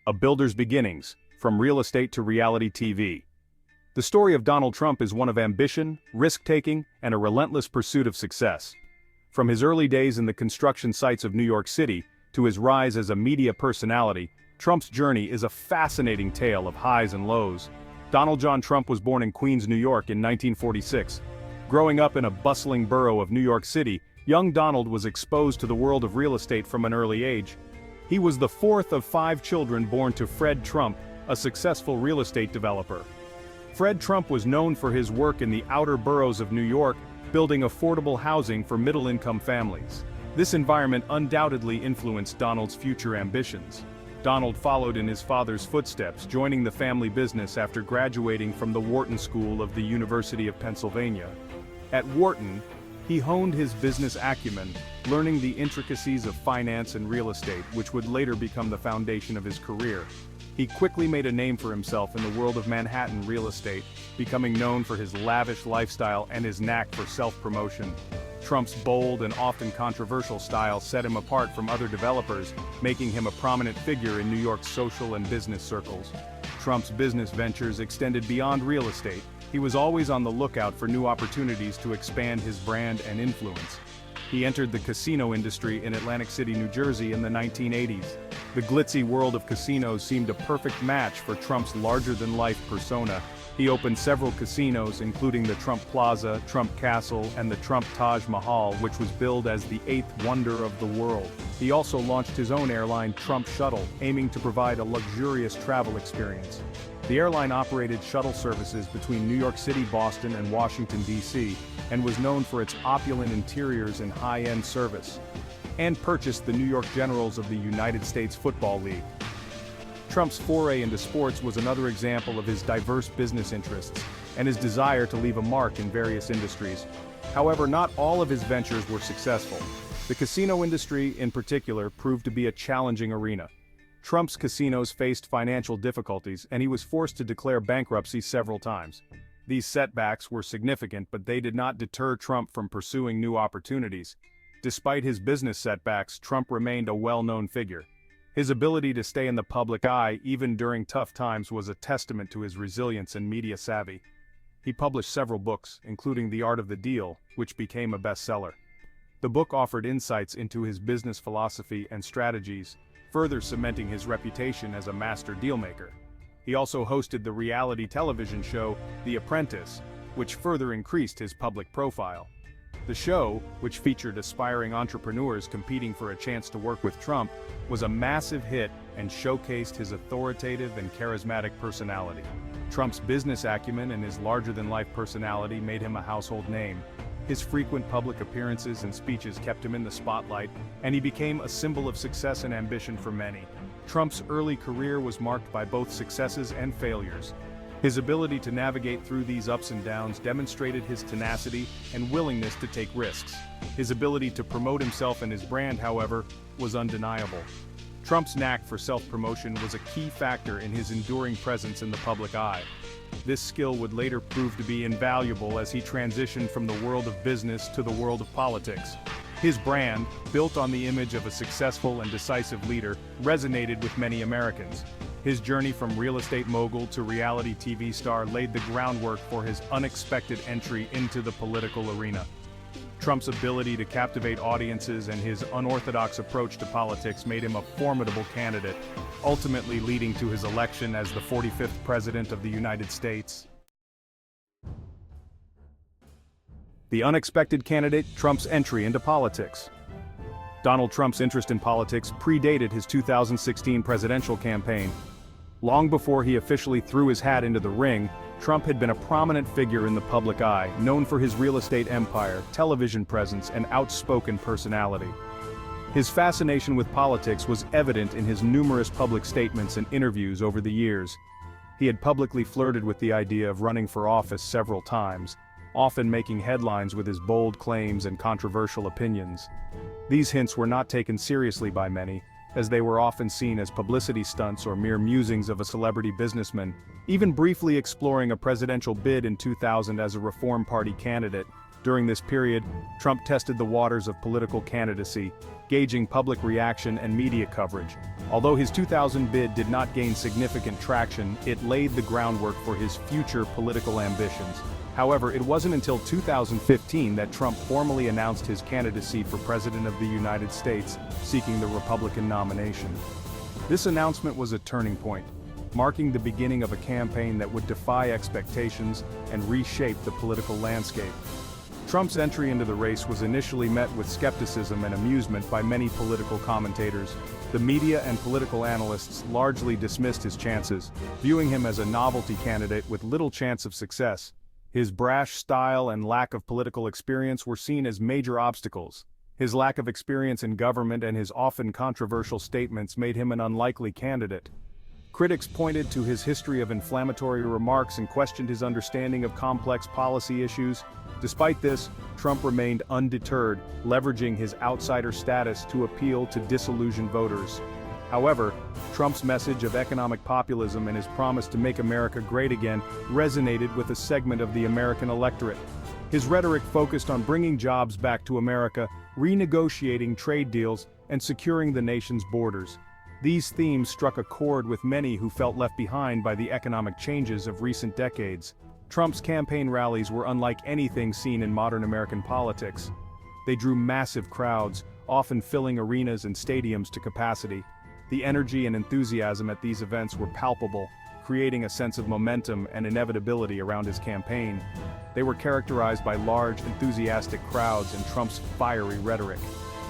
A Builder's Beginnings, From Real Estate to Reality TV. The story of Donald Trump is one of ambition, risk-taking, and a relentless pursuit of success. From his early days in the construction sites of New York City to his rise as a media personality, Trump's journey is a fascinating tale of highs and lows. Donald John Trump was born in Queens, New York in 1946. Growing up in a bustling borough of New York City, young Donald was exposed to the world of real estate from an early age. He was the fourth of 5 children born to Fred Trump, a successful real estate developer. Fred Trump was known for his work in the outer boroughs of New York, building affordable housing for middle-income families. This environment undoubtedly influenced Donald's future ambitions. Donald followed in his father's footsteps, joining the family business after graduating from the Wharton School of the University of Pennsylvania. At Wharton, he honed his business acumen, learning the intricacies of finance and real estate, which would later become the foundation of his career. He quickly made a name for himself in the world of Manhattan real estate, becoming known for his lavish lifestyle and his knack for self-promotion. Trump's bold and often controversial style set him apart from other developers, making him a prominent figure in New York's social and business circles. Trump's business ventures extended beyond real estate. He was always on the lookout for new opportunities to expand his brand and influence. He entered the casino industry in Atlantic City, New Jersey in the 1980s. The glitzy world of casinos seemed a perfect match for Trump's larger-than-life persona. He opened several casinos, including the Trump Plaza, Trump Castle, and the Trump Taj Mahal, which was billed as the 8th wonder of the world. He also launched his own airline, Trump Shuttle, aiming to provide a luxurious travel experience. The airline operated shuttle services between New York City, Boston, and Washington, D.C., and was known for its opulent interiors and high-end service, and purchased the New York Generals of the United States Football League. Trump's foray into sports was another example of his diverse business interests and his desire to leave a mark in various industries. However, not all of his ventures were successful. The casino industry, in particular, proved to be a challenging arena. Trump's casinos faced financial difficulties, and he was forced to declare bankruptcy several times. These setbacks were significant, but they did not deter Trump from pursuing new opportunities. Despite his business setbacks, Trump remained a well-known figure. His ability to stay in the public eye, even during tough times, was a testament to his resilience and media savvy. He published several books, including The Art of the Deal, which became a bestseller. The book offered insights into his business philosophy and strategies, further cementing his reputation as a master dealmaker. He also hosted the reality television show, The Apprentice, which further increased his public profile. The show, which featured aspiring entrepreneurs competing for a chance to work with Trump, was a massive hit and showcased his authoritative and charismatic personality. Trump's business acumen and his larger-than-life personality made him a household name. His frequent public appearances and speeches kept him in the spotlight, and he became a symbol of success and ambition for many. Trump's early career was marked by both successes and failures. His ability to navigate through these ups and downs demonstrated his tenacity and willingness to take risks. His ability to promote himself and his brand, however, was undeniable. Trump's knack for self-promotion was a key factor in his enduring presence in the public eye. This skill would later prove to be invaluable as he transitioned from the world of business to the world of politics. His brand, built on the image of a successful and decisive leader, resonated with many Americans. His journey from real estate mogul to reality TV star laid the groundwork for his unexpected entry into the political arena. Trump's ability to captivate audiences and his unorthodox approach to politics made him a formidable candidate, ultimately leading to his election as the 45th President of the United States. The unexpected candidate, Trump's entry into politics. Donald Trump's interest in politics predated his 2016 presidential campaign. Long before he officially threw his hat into the ring, Trump had been a prominent figure in the public eye, known for his real estate empire, television presence, and outspoken personality. His fascination with politics was evident in his numerous public statements and interviews over the years. He had publicly flirted with the idea of running for office several times, often making headlines with his bold claims and controversial opinions. These hints were not taken seriously by many, as they were often seen as publicity stunts or mere musings of a celebrity businessman. Even briefly exploring a presidential bid in 2000 as a Reform Party candidate, During this period, Trump tested the waters of political candidacy, gauging public reaction and media coverage. Although his 2000 bid did not gain significant traction, it laid the groundwork for his future political ambitions. However, it wasn't until 2015 that Trump formally announced his candidacy for President of the United States, seeking the Republican nomination. This announcement was a turning point, marking the beginning of a campaign that would defy expectations and reshape the political landscape. Trump's entry into the race was initially met with skepticism and amusement by many political commentators. The media and political analysts largely dismissed his chances, viewing him as a novelty candidate with little chance of success. His brash style and lack of political experience were seen as major obstacles. His lack of experience in government and his often controversial statements made him an unlikely candidate. Critics pointed to his history of inflammatory remarks and questioned his understanding of complex policy issues. Despite this, Trump remained undeterred, leveraging his outsider status to appeal to disillusioned voters. However, Trump's message of economic populism and his promise to make America great again resonated with a segment of the American electorate. His rhetoric focused on bringing jobs back to America, renegotiating trade deals, and securing the nation's borders. These themes struck a chord with many who felt left behind by the economic changes of recent decades. Trump's campaign rallies were unlike anything seen in modern American politics. They drew massive crowds, often filling arenas and stadiums to capacity. The energy and enthusiasm at these events were palpable, creating a sense of momentum and inevitability around his campaign. They were characterized by large, enthusiastic crowds and Trump's fiery rhetoric.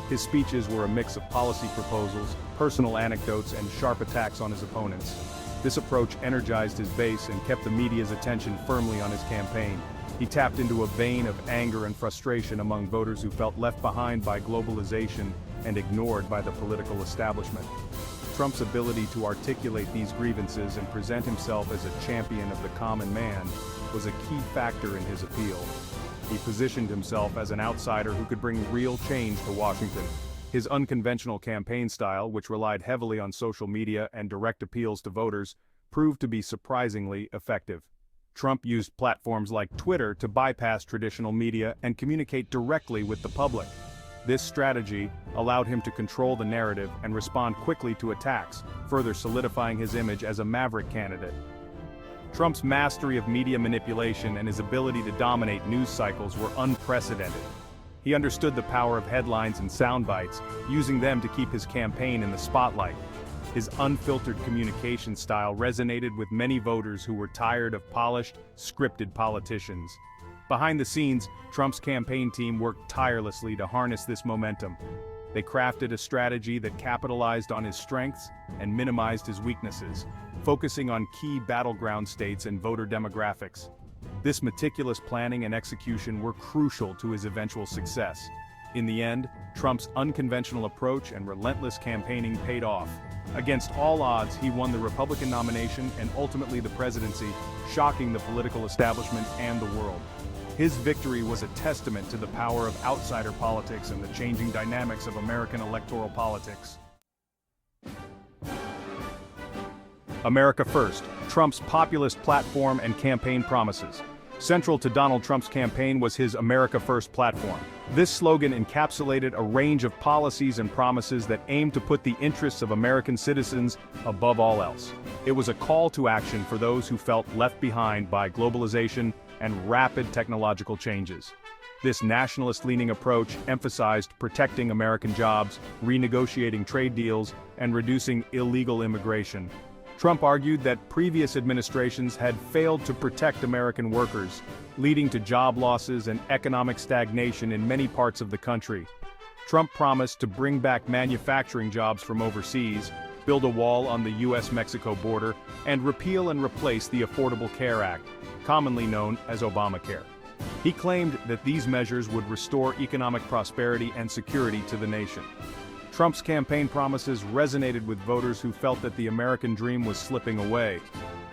His speeches were a mix of policy proposals, personal anecdotes, and sharp attacks on his opponents. This approach energized his base and kept the media's attention firmly on his campaign. He tapped into a vein of anger and frustration among voters who felt left behind by globalization and ignored by the political establishment. Trump's ability to articulate these grievances and present himself as a champion of the common man was a key factor in his appeal. He positioned himself as an outsider who could bring real change to Washington. His unconventional campaign style, which relied heavily on social media and direct appeals to voters, proved to be surprisingly effective. Trump used platforms like Twitter to bypass traditional media and communicate directly with the public. This strategy allowed him to control the narrative and respond quickly to attacks, further solidifying his image as a maverick candidate. Trump's mastery of media manipulation and his ability to dominate news cycles were unprecedented. He understood the power of headlines and sound bites, using them to keep his campaign in the spotlight. His unfiltered communication style resonated with many voters who were tired of polished, scripted politicians. Behind the scenes, Trump's campaign team worked tirelessly to harness this momentum. They crafted a strategy that capitalized on his strengths and minimized his weaknesses, focusing on key battleground states and voter demographics. This meticulous planning and execution were crucial to his eventual success. In the end, Trump's unconventional approach and relentless campaigning paid off. Against all odds, he won the Republican nomination and ultimately the presidency, shocking the political establishment and the world. His victory was a testament to the power of outsider politics and the changing dynamics of American electoral politics. America First, Trump's populist platform and campaign promises. Central to Donald Trump's campaign was his America First platform. This slogan encapsulated a range of policies and promises that aimed to put the interests of American citizens above all else. It was a call to action for those who felt left behind by globalization and rapid technological changes. This nationalist-leaning approach emphasized protecting American jobs, renegotiating trade deals, and reducing illegal immigration. Trump argued that previous administrations had failed to protect American workers, leading to job losses and economic stagnation in many parts of the country. Trump promised to bring back manufacturing jobs from overseas, build a wall on the US-Mexico border, and repeal and replace the Affordable Care Act, commonly known as Obamacare. He claimed that these measures would restore economic prosperity and security to the nation. Trump's campaign promises resonated with voters who felt that the American dream was slipping away.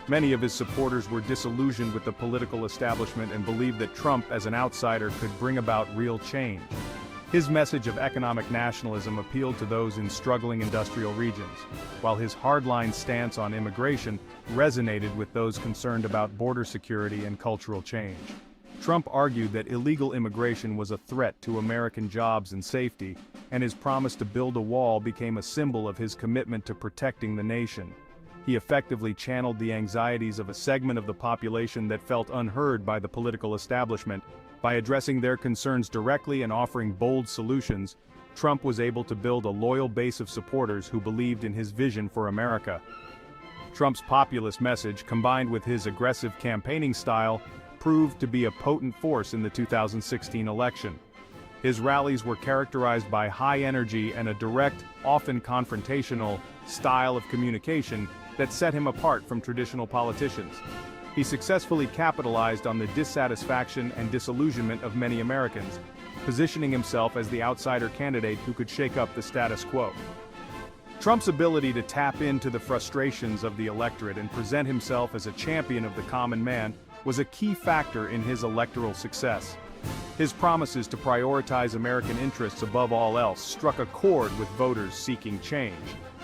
Many of his supporters were disillusioned with the political establishment and believed that Trump, as an outsider, could bring about real change. His message of economic nationalism appealed to those in struggling industrial regions, while his hardline stance on immigration resonated with those concerned about border security and cultural change. Trump argued that illegal immigration was a threat to American jobs and safety, and his promise to build a wall became a symbol of his commitment to protecting the nation. He effectively channeled the anxieties of a segment of the population that felt unheard by the political establishment. By addressing their concerns directly and offering bold solutions, Trump was able to build a loyal base of supporters who believed in his vision for America. Trump's populist message, combined with his aggressive campaigning style, proved to be a potent force in the 2016 election. His rallies were characterized by high energy and a direct, often confrontational, style of communication that set him apart from traditional politicians. He successfully capitalized on the dissatisfaction and disillusionment of many Americans, positioning himself as the outsider candidate who could shake up the status quo. Trump's ability to tap into the frustrations of the electorate and present himself as a champion of the common man was a key factor in his electoral success. His promises to prioritize American interests above all else struck a chord with voters seeking change.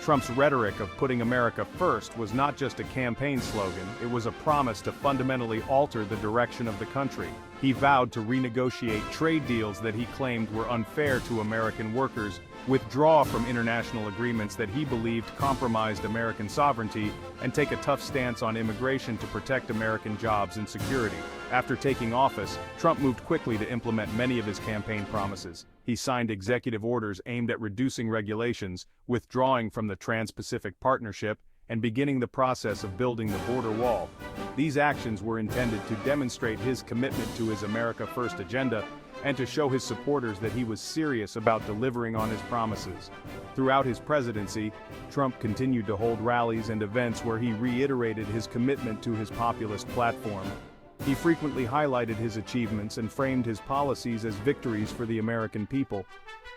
Trump's rhetoric of putting America first was not just a campaign slogan, it was a promise to fundamentally alter the direction of the country. He vowed to renegotiate trade deals that he claimed were unfair to American workers, withdraw from international agreements that he believed compromised American sovereignty, and take a tough stance on immigration to protect American jobs and security. After taking office, Trump moved quickly to implement many of his campaign promises. He signed executive orders aimed at reducing regulations, withdrawing from the Trans-Pacific Partnership, and beginning the process of building the border wall. These actions were intended to demonstrate his commitment to his America First agenda and to show his supporters that he was serious about delivering on his promises. Throughout his presidency, Trump continued to hold rallies and events where he reiterated his commitment to his populist platform. He frequently highlighted his achievements and framed his policies as victories for the American people.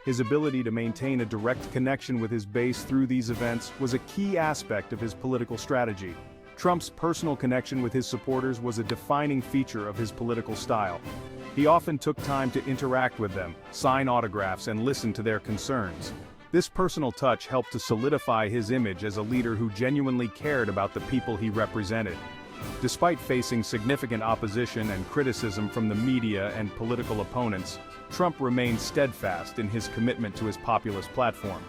His ability to maintain a direct connection with his base through these events was a key aspect of his political strategy. Trump's personal connection with his supporters was a defining feature of his political style. He often took time to interact with them, sign autographs, and listen to their concerns. This personal touch helped to solidify his image as a leader who genuinely cared about the people he represented. Despite facing significant opposition and criticism from the media and political opponents, Trump remained steadfast in his commitment to his populist platform.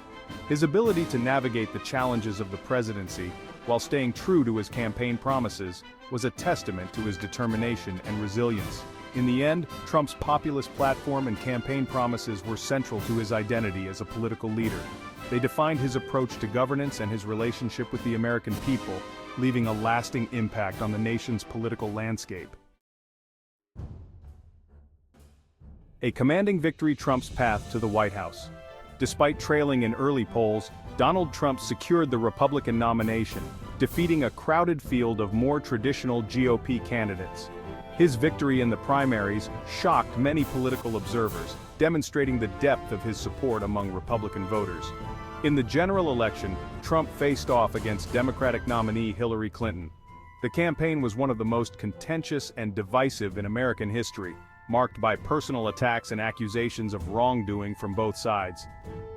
His ability to navigate the challenges of the presidency, while staying true to his campaign promises, was a testament to his determination and resilience. In the end, Trump's populist platform and campaign promises were central to his identity as a political leader. They defined his approach to governance and his relationship with the American people, leaving a lasting impact on the nation's political landscape. A commanding victory Trump's path to the White House. Despite trailing in early polls, Donald Trump secured the Republican nomination, defeating a crowded field of more traditional GOP candidates. His victory in the primaries shocked many political observers, demonstrating the depth of his support among Republican voters. In the general election, Trump faced off against Democratic nominee Hillary Clinton. The campaign was one of the most contentious and divisive in American history, marked by personal attacks and accusations of wrongdoing from both sides.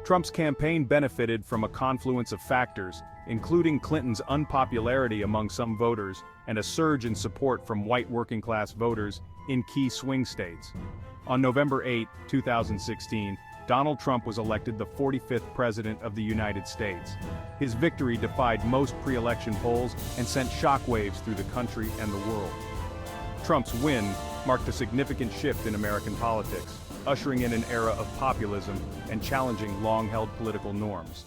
Trump's campaign benefited from a confluence of factors, including Clinton's unpopularity among some voters and a surge in support from white working-class voters in key swing states. On November 8, 2016, Donald Trump was elected the 45th President of the United States. His victory defied most pre-election polls and sent shockwaves through the country and the world. Trump's win marked a significant shift in American politics, ushering in an era of populism and challenging long-held political norms.